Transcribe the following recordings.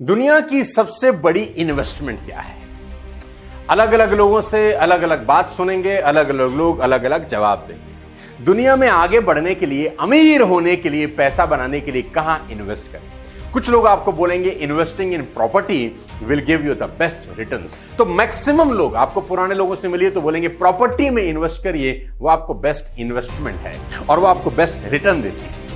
दुनिया की सबसे बड़ी इन्वेस्टमेंट क्या है? अलग अलग लोगों से अलग अलग बात सुनेंगे, अलग अलग लोग अलग अलग जवाब देंगे। दुनिया में आगे बढ़ने के लिए, अमीर होने के लिए, पैसा बनाने के लिए कहां इन्वेस्ट करें? कुछ लोग आपको बोलेंगे investing in property will give you the best returns. तो मैक्सिमम लोग, आपको पुराने लोगों से मिलिए तो बोलेंगे प्रॉपर्टी में इन्वेस्ट करिए, वो आपको बेस्ट इन्वेस्टमेंट है और वो आपको बेस्ट रिटर्न देती है।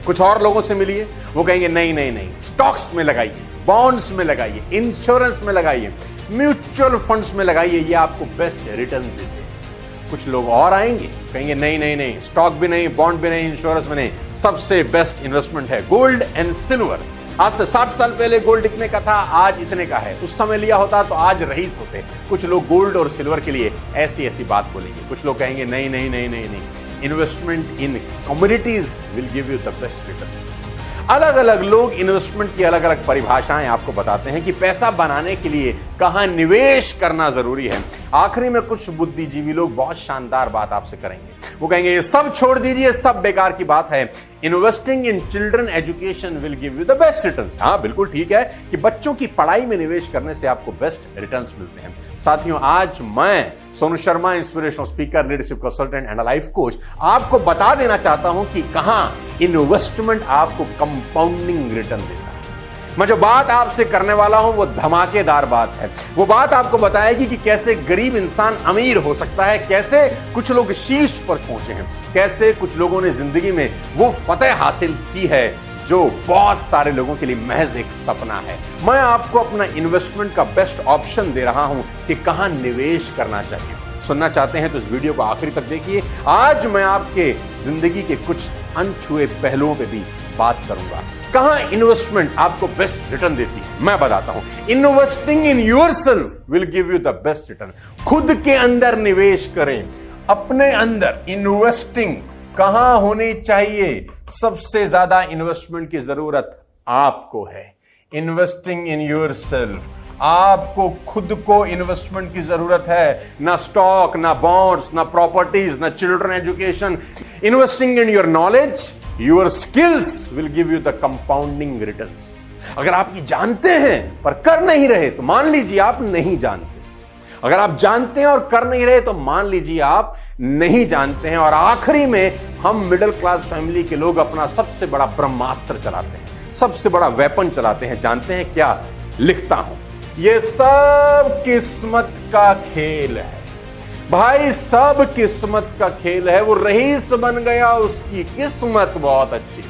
कुछ और लोगों से मिलिए, वो कहेंगे नहीं नहीं नहीं, स्टॉक्स में लगाइए, बॉन्ड्स में लगाइए, इंश्योरेंस में लगाइए, म्यूचुअल फंड्स में लगाइए, ये आपको बेस्ट रिटर्न देते हैं। कुछ लोग और आएंगे, कहेंगे नहीं नहीं नहीं, स्टॉक भी नहीं, बॉन्ड भी नहीं, इंश्योरेंस भी नहीं, सबसे बेस्ट इन्वेस्टमेंट है गोल्ड एंड सिल्वर। आज से 60 साल पहले गोल्ड इतने का था, आज इतने का है। उस समय लिया होता तो आज रईस होते। कुछ लोग गोल्ड और सिल्वर के लिए ऐसी ऐसी बात बोलेंगे। कुछ लोग कहेंगे नहीं नहीं नहीं नहीं नहीं, investment in commodities will give you the best returns. अलग अलग लोग इन्वेस्टमेंट की अलग अलग परिभाषाएं आपको बताते हैं कि पैसा बनाने के लिए कहां निवेश करना जरूरी है। आखिरी में कुछ बुद्धिजीवी लोग बहुत शानदार बात आपसे करेंगे। वो कहेंगे ये सब छोड़ दीजिए, सब बेकार की बात है। Investing in children education will give you the best returns. हाँ, बिल्कुल ठीक है कि बच्चों की पढ़ाई में निवेश करने से आपको बेस्ट रिटर्न्स मिलते हैं। साथियों, आज मैं Sonu Sharma, inspirational speaker, leadership consultant and life coach, आपको बता देना चाहता हूं कि कहां इन्वेस्टमेंट आपको कंपाउंडिंग रिटर्न देता है। मैं जो बात आपसे करने वाला हूं वो धमाकेदार बात है। वो बात आपको बताएगी कि कैसे गरीब इंसान अमीर हो सकता है, कैसे कुछ लोग शीर्ष पर पहुंचे हैं, कैसे कुछ लोगों ने जिंदगी में वो फतेह हासिल की है जो बहुत सारे लोगों के लिए महज एक सपना है। मैं आपको अपना इन्वेस्टमेंट का बेस्ट ऑप्शन दे रहा हूं कि कहां निवेश करना चाहिए। सुनना चाहते हैं तो इस वीडियो को आखिरी तक देखिए। आज मैं आपके जिंदगी के कुछ अनछुए पहलुओं पे भी बात करूंगा। कहां इन्वेस्टमेंट आपको बेस्ट रिटर्न देती है, मैं बताता हूं। Investing in yourself will give you the best return. खुद के अंदर निवेश करें, अपने अंदर। इन्वेस्टिंग कहां होनी चाहिए? सबसे ज्यादा इन्वेस्टमेंट की जरूरत आपको है। इन्वेस्टिंग इन योरसेल्फ, आपको खुद को इन्वेस्टमेंट की जरूरत है। ना स्टॉक, ना बॉन्ड्स, ना प्रॉपर्टीज, ना children education. Investing in your knowledge, your skills will give you the compounding returns. अगर आप ये जानते हैं पर कर नहीं रहे तो मान लीजिए आप नहीं जानते। अगर आप जानते हैं और कर नहीं रहे तो मान लीजिए आप नहीं जानते हैं। और आखिरी में हम मिडिल क्लास फैमिली के लोग अपना सबसे बड़ा ब्रह्मास्त्र चलाते हैं, सबसे बड़ा वेपन चलाते हैं। जानते हैं क्या? लिखता हूं, ये सब किस्मत का खेल है भाई, सब किस्मत का खेल है। वो रईस बन गया, उसकी किस्मत बहुत अच्छी।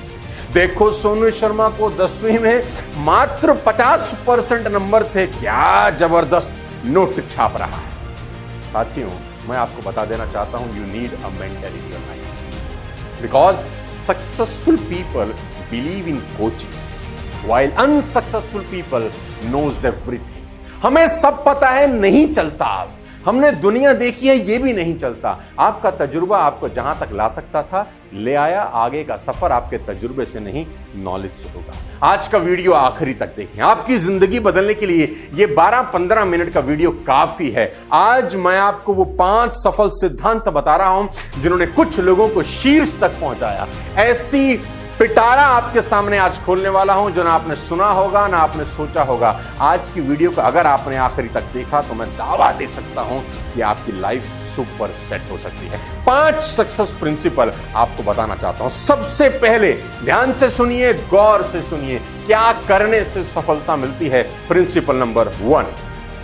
देखो, सोनू शर्मा को 10वीं में मात्र 50% नंबर थे, क्या जबरदस्त नोट छाप रहा है। साथियों, मैं आपको बता देना चाहता हूं, you need a mentor in your life because successful people believe in coaches while unsuccessful people knows everything. हमें सब पता है, नहीं चलता। हमने दुनिया देखी है, ये भी नहीं चलता। आपका तजुर्बा आपको जहां तक ला सकता था ले आया। आगे का सफर आपके तजुर्बे से नहीं, नॉलेज से होगा। आज का वीडियो आखिरी तक देखें, आपकी जिंदगी बदलने के लिए ये 12-15 मिनट का वीडियो काफी है। आज मैं आपको वो 5 सफल सिद्धांत बता रहा हूं जिन्होंने कुछ लोगों को शीर्ष तक पहुंचाया। ऐसी पिटारा आपके सामने आज खोलने वाला हूं जो ना आपने सुना होगा, ना आपने सोचा होगा। आज की वीडियो को अगर आपने आखिरी तक देखा तो मैं दावा दे सकता हूं कि आपकी लाइफ सुपर सेट हो सकती है। 5 सक्सेस प्रिंसिपल आपको बताना चाहता हूं। सबसे पहले ध्यान से सुनिए, गौर से सुनिए, क्या करने से सफलता मिलती है। प्रिंसिपल नंबर 1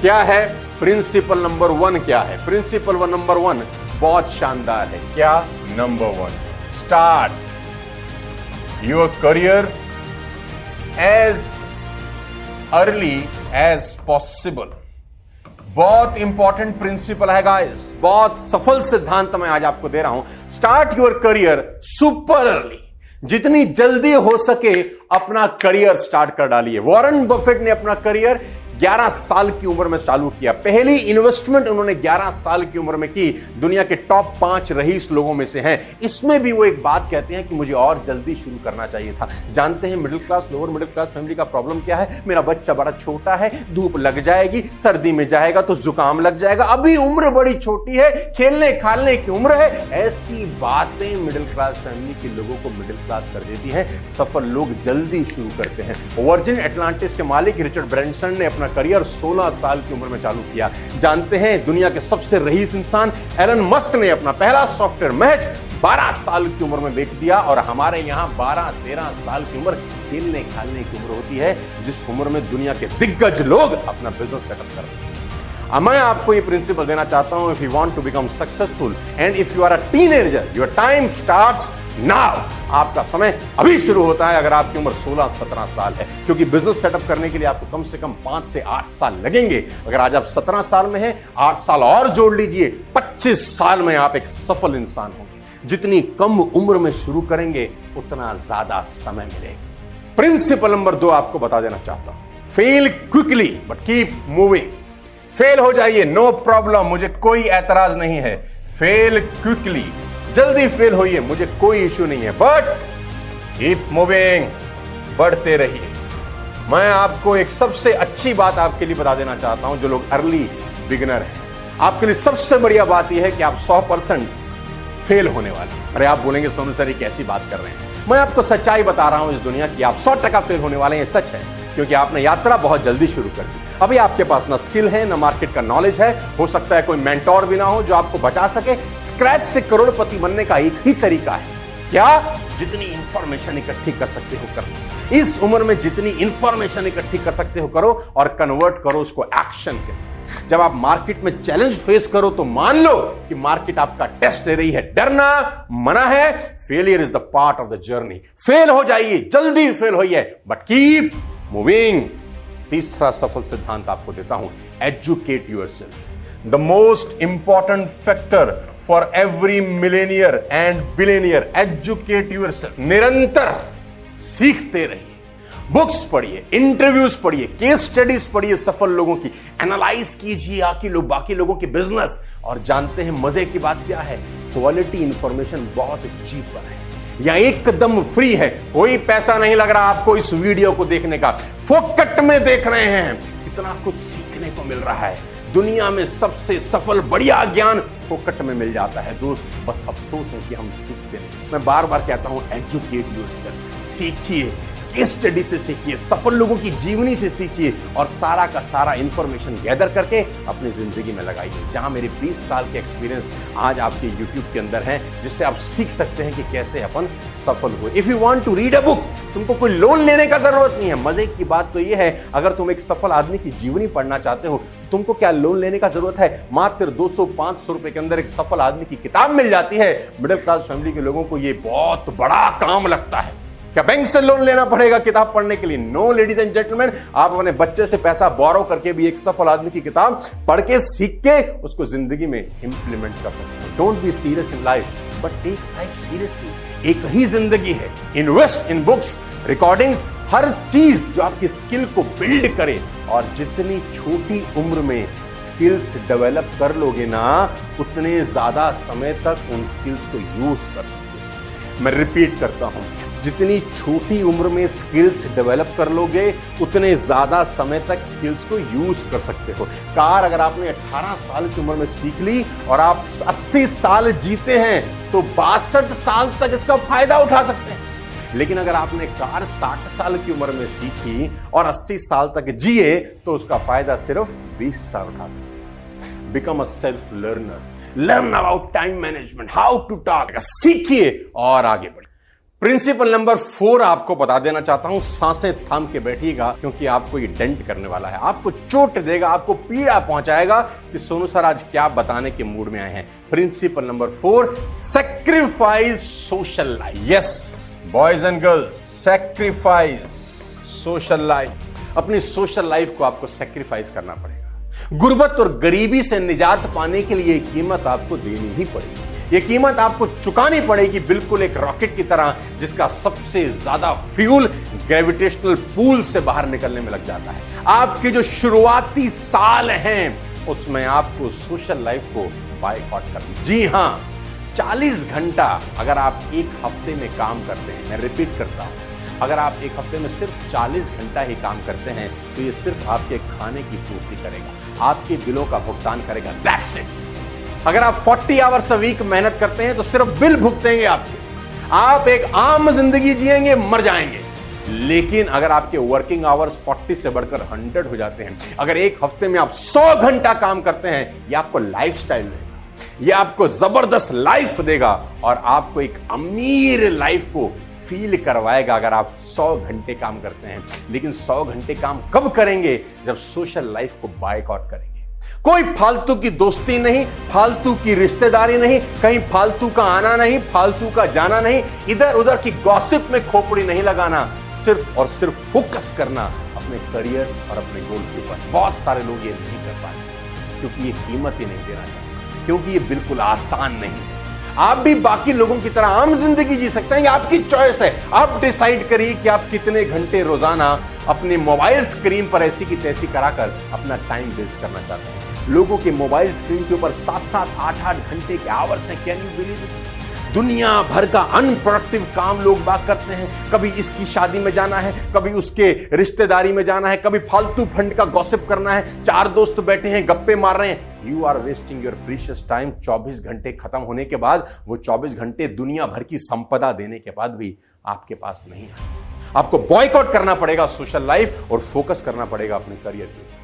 क्या है? प्रिंसिपल नंबर 1 क्या है? प्रिंसिपल नंबर 1 बहुत शानदार है। क्या? Number 1, start your career as early as possible। बहुत इंपॉर्टेंट प्रिंसिपल है गाइस, बहुत सफल सिद्धांत मैं आज आपको दे रहा हूं। Start your career super early. जितनी जल्दी हो सके अपना करियर स्टार्ट कर डालिए। वॉरेन बफेट ने अपना करियर 11 साल की उम्र में चालू किया। पहली इन्वेस्टमेंट उन्होंने 11 साल की उम्र में की। दुनिया के टॉप 5 रईस लोगों में से हैं। इसमें भी वो एक बात कहते हैं कि मुझे और जल्दी शुरू करना चाहिए था। जानते हैं middle class, lower middle class family का प्रॉब्लम क्या है? मेरा बच्चा बड़ा छोटा है, धूप लग जाएगी, सर्दी में जाएगा तो जुकाम लग जाएगा, अभी उम्र बड़ी छोटी है, खेलने खालने की उम्र है। ऐसी बातें मिडिल क्लास फैमिली के लोगों को मिडिल क्लास कर देती हैं। सफल लोग जल्दी शुरू करते हैं। वर्जिन एटलांटिस के मालिक रिचर्ड ब्रैंसन ने अपना करियर 16 साल की उम्र में चालू किया। जानते हैं दुनिया के सबसे रईस इंसान एलन मस्क ने अपना पहला सॉफ्टवेयर महज 12 साल की उम्र में बेच दिया। और हमारे यहां 12-13 साल की उम्र खेलने खालने की उम्र होती है, जिस उम्र में दुनिया के दिग्गज लोग अपना बिजनेस सेटअप करते हैं। मैं आपको ये प्रिंसिपल देना चाहता हूं, if you want to become successful and if you are a teenager, your time starts now. आपका समय अभी शुरू होता है अगर आपकी उम्र 16-17 साल है, क्योंकि बिजनेस सेटअप करने के लिए आपको कम से कम 5 से 8 साल लगेंगे। अगर आज आप 17 साल में हैं, 8 साल और जोड़ लीजिए, 25 साल में आप एक सफल इंसान होंगे। जितनी कम उम्र में शुरू करेंगे उतना ज्यादा समय मिलेगा। प्रिंसिपल नंबर 2 आपको बता देना चाहता हूं, fail quickly but keep moving. Fail हो जाइए, नो प्रॉब्लम, मुझे कोई ऐतराज नहीं है। फेल क्विकली, जल्दी फेल होइए, मुझे कोई इश्यू नहीं है, बट कीप मूविंग, बढ़ते रहिए। मैं आपको एक सबसे अच्छी बात आपके लिए बता देना चाहता हूं, जो लोग अर्ली बिगिनर हैं, आपके लिए सबसे बढ़िया बात यह है कि आप 100% फेल होने वाले। अरे आप बोलेंगे सोनू सर ये कैसी बात कर रहे हैं? मैं आपको सच्चाई बता रहा हूं इस दुनिया की, आप 100% फेल होने वाले हैं। सच है, क्योंकि आपने यात्रा बहुत जल्दी शुरू कर दी। अभी आपके पास ना स्किल है, ना मार्केट का नॉलेज है, हो सकता है कोई मेंटोर भी ना हो जो आपको बचा सके। स्क्रैच से करोड़पति बनने का एक ही तरीका है, क्या? जितनी इंफॉर्मेशन इकट्ठी कर सकते हो करो। इस उम्र में जितनी इंफॉर्मेशन इकट्ठी कर सकते हो करो और कन्वर्ट करो उसको एक्शन के। जब आप मार्केट में चैलेंज फेस करो तो मान लो कि मार्केट आपका टेस्ट ले रही है। डरना मना है, failure is the part of the journey. Fail हो जाइए, जल्दी फेल होइए, बट कीप मूविंग। तीसरा सफल सिद्धांत आपको देता हूं, educate yourself. The most important factor for every Millionaire and billionaire, educate yourself. निरंतर सीखते रहिए, बुक्स पढ़िए, इंटरव्यूज पढ़िए, केस स्टडीज पढ़िए, सफल लोगों की एनालाइज कीजिए, बाकी लोगों के बिजनेस। और जानते हैं मजे की बात क्या है? क्वालिटी इंफॉर्मेशन बहुत चीप है या एकदम फ्री है। कोई पैसा नहीं लग रहा आपको इस वीडियो को देखने का, फोकट में देख रहे हैं। कितना कुछ सीखने को मिल रहा है। दुनिया में सबसे सफल बढ़िया ज्ञान फोकट में मिल जाता है दोस्त, बस अफसोस है कि हम सीखते नहीं। मैं बार बार कहता हूं, एजुकेट योरसेल्फ, सीखिए, केस स्टडी से सीखिए, सफल लोगों की जीवनी से सीखिए और सारा का सारा इंफॉर्मेशन गैदर करके अपनी जिंदगी में लगाइए। जहां मेरे 20 साल के एक्सपीरियंस आज आपके YouTube के अंदर हैं, जिससे आप सीख सकते हैं कि कैसे अपन सफल हुए। If you want to read a book, तुमको कोई लोन लेने का जरूरत नहीं है। मजे की बात तो यह है, अगर तुम एक सफल आदमी की जीवनी पढ़ना चाहते हो तो तुमको क्या लोन लेने का जरूरत है? मात्र 200-500 रुपए के अंदर एक सफल आदमी की किताब मिल जाती है। मिडिल क्लास फैमिली के लोगों को यह बहुत बड़ा काम लगता है। क्या बैंक से लोन लेना पड़ेगा किताब पढ़ने के लिए? नो लेडीज एंड जेंटलमैन, आप अपने बच्चे से पैसा बोरो करके भी एक सफल आदमी की किताब पढ़ के सीख के उसको जिंदगी में इंप्लीमेंट कर सकते हो। Don't be serious in life but take life seriously. एक ही जिंदगी है। इन्वेस्ट इन बुक्स, रिकॉर्डिंग्स, हर चीज जो आपकी स्किल को बिल्ड करे। और जितनी छोटी उम्र में स्किल्स डेवलप कर लोगे ना, उतने ज्यादा समय तक उन स्किल्स को यूज कर सकते हो। मैं रिपीट करता हूं, जितनी छोटी उम्र में स्किल्स डेवलप कर लोगे उतने ज्यादा समय तक स्किल्स को यूज कर सकते हो। कार अगर आपने 18 साल की उम्र में सीख ली और आप 80 साल जीते हैं तो 62 साल तक इसका फायदा उठा सकते हैं। लेकिन अगर आपने कार 60 साल की उम्र में सीखी और 80 साल तक जिए तो उसका फायदा सिर्फ 20 साल उठा सकते हैं। Become a self learner, learn about time management, how to talk, सीखिए और आगे बढ़िए। प्रिंसिपल नंबर 4 आपको बता देना चाहता हूं, सांसें थाम के बैठिएगा, क्योंकि आपको ये डेंट करने वाला है, आपको चोट देगा, आपको पीड़ा पहुंचाएगा कि सोनू सर आज क्या बताने के मूड में आए हैं। Principle number 4, sacrifice social life. Yes boys and girls, sacrifice social life. अपनी सोशल लाइफ को आपको सैक्रिफाइस करना पड़ेगा। गुर्बत और गरीबी से निजात पाने के लिए कीमत आपको देनी ही पड़ेगी। ये कीमत आपको चुकानी पड़ेगी बिल्कुल एक रॉकेट की तरह, जिसका सबसे ज्यादा फ्यूल ग्रेविटेशनल पूल से बाहर निकलने में लग जाता है। आपके जो शुरुआती साल हैं उसमें आपको सोशल लाइफ को बायकॉट करना। जी हां, 40 घंटा अगर आप एक हफ्ते में काम करते हैं, मैं रिपीट करता हूं, अगर आप एक हफ्ते में सिर्फ 40 घंटा ही काम करते हैं तो ये सिर्फ आपके खाने की पूर्ति करेगा, आपके बिलों का भुगतान करेगा। That's it. अगर आप 40 आवर्स अ वीक मेहनत करते हैं तो सिर्फ बिल भुगतेंगे आपके, आप एक आम जिंदगी जिएंगे, मर जाएंगे। लेकिन अगर आपके वर्किंग आवर्स 40 से बढ़कर 100 हो जाते हैं, अगर एक हफ्ते में आप 100 घंटा काम करते हैं, यह आपको लाइफस्टाइल देगा, यह आपको जबरदस्त लाइफ देगा और आपको एक अमीर लाइफ को फील करवाएगा अगर आप 100 घंटे काम करते हैं। लेकिन 100 घंटे काम कब करेंगे? जब सोशल लाइफ को बायकॉट करेंगे। कोई फालतू की दोस्ती नहीं, फालतू की रिश्तेदारी नहीं, कहीं फालतू का आना नहीं, फालतू का जाना नहीं, इधर उधर की गॉसिप में खोपड़ी नहीं लगाना, सिर्फ और सिर्फ फोकस करना अपने करियर और अपने गोल के ऊपर। बहुत सारे लोग ये नहीं कर पाते क्योंकि ये कीमत ही नहीं देना चाहते, क्योंकि ये बिल्कुल आसान नहीं है। आप भी बाकी लोगों की तरह आम जिंदगी जी सकते हैं, ये आपकी चॉइस है। आप डिसाइड करिए कि आप कितने घंटे रोजाना अपने मोबाइल स्क्रीन पर ऐसी की तैसी कराकर अपना टाइम वेस्ट करना चाहते हैं। लोगों के मोबाइल स्क्रीन के ऊपर 7-7, 8-8 घंटे के आवर्स हैं। Can you believe it? दुनिया भर का अनप्रोडक्टिव काम लोग बात करते हैं। कभी इसकी शादी में जाना है, कभी उसके रिश्तेदारी में जाना है, कभी फालतू फंड का गॉसिप करना है, 4 दोस्त बैठे हैं गप्पे मार रहे हैं। You are wasting your precious time. 24 घंटे खत्म होने के बाद वो 24 घंटे दुनिया भर की संपदा देने के बाद भी आपके पास नहीं आए। आपको बॉयकॉट करना पड़ेगा सोशल लाइफ और फोकस करना पड़ेगा अपने करियर पे।